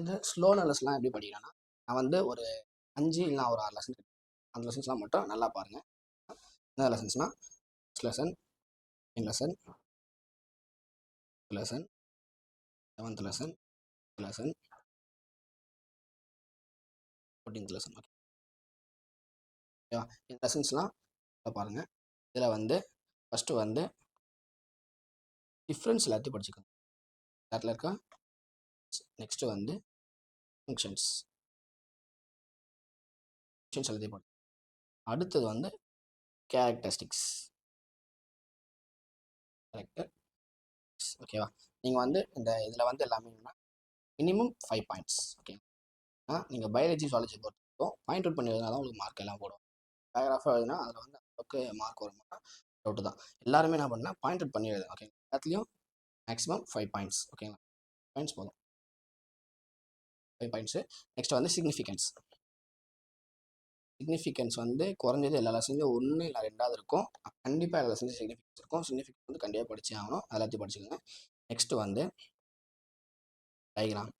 அந்த ஸ்லோ லெசன்ஸ்லாம் எப்படி படிக்கிறேன்னா, நான் வந்து ஒரு 5 இல்லைனா ஒரு 6 லெசன் அந்த லெசன்ஸ்லாம் மட்டும் நல்லா பாருங்கள். என்ன லெசன்ஸ்னால் first lesson, second lesson, lesson, 7th lesson, lesson, 14th lesson. ஓகேவா? இந்த லெசன்ஸ்லாம் பாருங்கள். இதில் வந்து ஃபஸ்ட்டு வந்து டிஃப்ரென்ஸ் எல்லாத்தையும் படிச்சுக்கோங்க. அதில் இருக்கா? நெக்ஸ்ட்டு வந்து ஃபங்க்ஷன்ஸ் எல்லாத்தையும் படிச்சு. அடுத்தது வந்து கேரக்டரிஸ்டிக்ஸ். ஓகேவா? நீங்கள் வந்து இந்த இதில் வந்து எல்லாமே மினிமம் 5 பாயிண்ட்ஸ். ஓகே, நீங்கள் பயாலஜி ஜுவாலஜி பொறுத்தவரைக்கும் பாயிண்ட் அவுட் பண்ணி எழுதினா தான் உங்களுக்கு மார்க் எல்லாம் போடும். பேராகிராஃபாக எழுதினா அதில் வந்து அளவுக்கு மார்க் வருமானா டவுட்டு தான். எல்லாருமே என்ன பண்ணால் பாயிண்ட் அவுட் பண்ணி எழுதுங்க. ஓகே, எல்லாத்துலேயும் மேக்ஸிமம் 5 பாயிண்ட்ஸ். ஓகேங்களா? பாயிண்ட்ஸ் போதும், 5 பாயிண்ட்ஸு. நெக்ஸ்ட் வந்து சிக்னிஃபிகன்ஸ் வந்து குறைஞ்சது எல்லா லெசன்லையும் 1 இல்லை 2வது இருக்கும். கண்டிப்பாக எல்லா லெசன்லையும் சிக்னிஃபிகன்ஸ் இருக்கும். சிக்னிஃபிகன்ஸ் வந்து கண்டிப்பாக படிச்சே ஆகணும். எல்லாத்தையும் படிச்சுக்கோங்க. நெக்ஸ்ட் வந்து டயக்ராம்.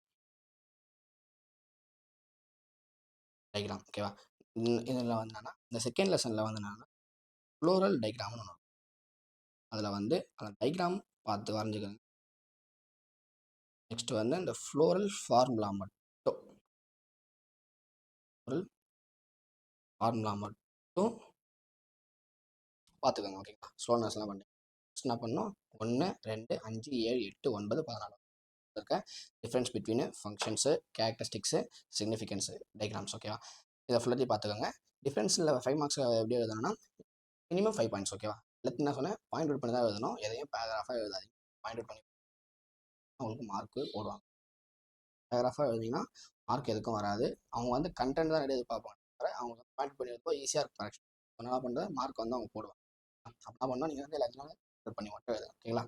ஓகேவா? இதில் வந்து என்னன்னா, இந்த செகண்ட் லெசனில் வந்து என்னன்னா ஃப்ளோரல் டைக்ராம்னு ஒன்று. அதில் வந்து அந்த டைக்ராம் பார்த்து வரைஞ்சிக்கோங்க. நெக்ஸ்ட் வந்து இந்த ஃப்ளோரல் ஃபார்முலா மட்டும் பார்த்துக்கோங்க. ஓகேங்களா? ஸ்லோனஸ்லாம் பண்ணி ஃபஸ்ட் என்ன பண்ணணும், 1, 2, 5, 7, 8, 9, 14 இருக்க difference between functions, characteristics, significance, டைக்ராம்ஸ். ஓகேவா? இதை ஃபுல்லாத்தையும் பார்த்துக்கோங்க. டிஃப்ரென்ஸில் 5 மார்க்ஸ் எப்படி எழுதணும்னா மினிமம் 5 பாயிண்ட்ஸ். ஓகேவா? எல்லாத்தையும் என்ன சொன்னேன், பாயிண்ட் அவுட் பண்ணி தான் எழுதணும். எதையும் பேராகிராஃபாக எழுதாதீங்க. பாயிண்ட் அவுட் பண்ணி அவங்களுக்கு மார்க்கு போடுவாங்க. பேராகிராஃபாக எழுதிங்கன்னா மார்க் எதுக்கும் வராது. அவங்க வந்து கண்டென்ட் தான் நிறைய எதிர்பார்ப்பாங்க. அவங்க பாயிண்ட் பண்ணி எழுதும்போது ஈஸியாக இருக்கும் கரெக்ஷன். என்ன பண்ணுறது, மார்க் வந்து அவங்க போடுவாங்க. அப்படின்னா பண்ணால் நீங்கள் வந்து எல்லாத்தையும் பண்ணி மட்டும் எழுதுங்க. ஓகேங்களா?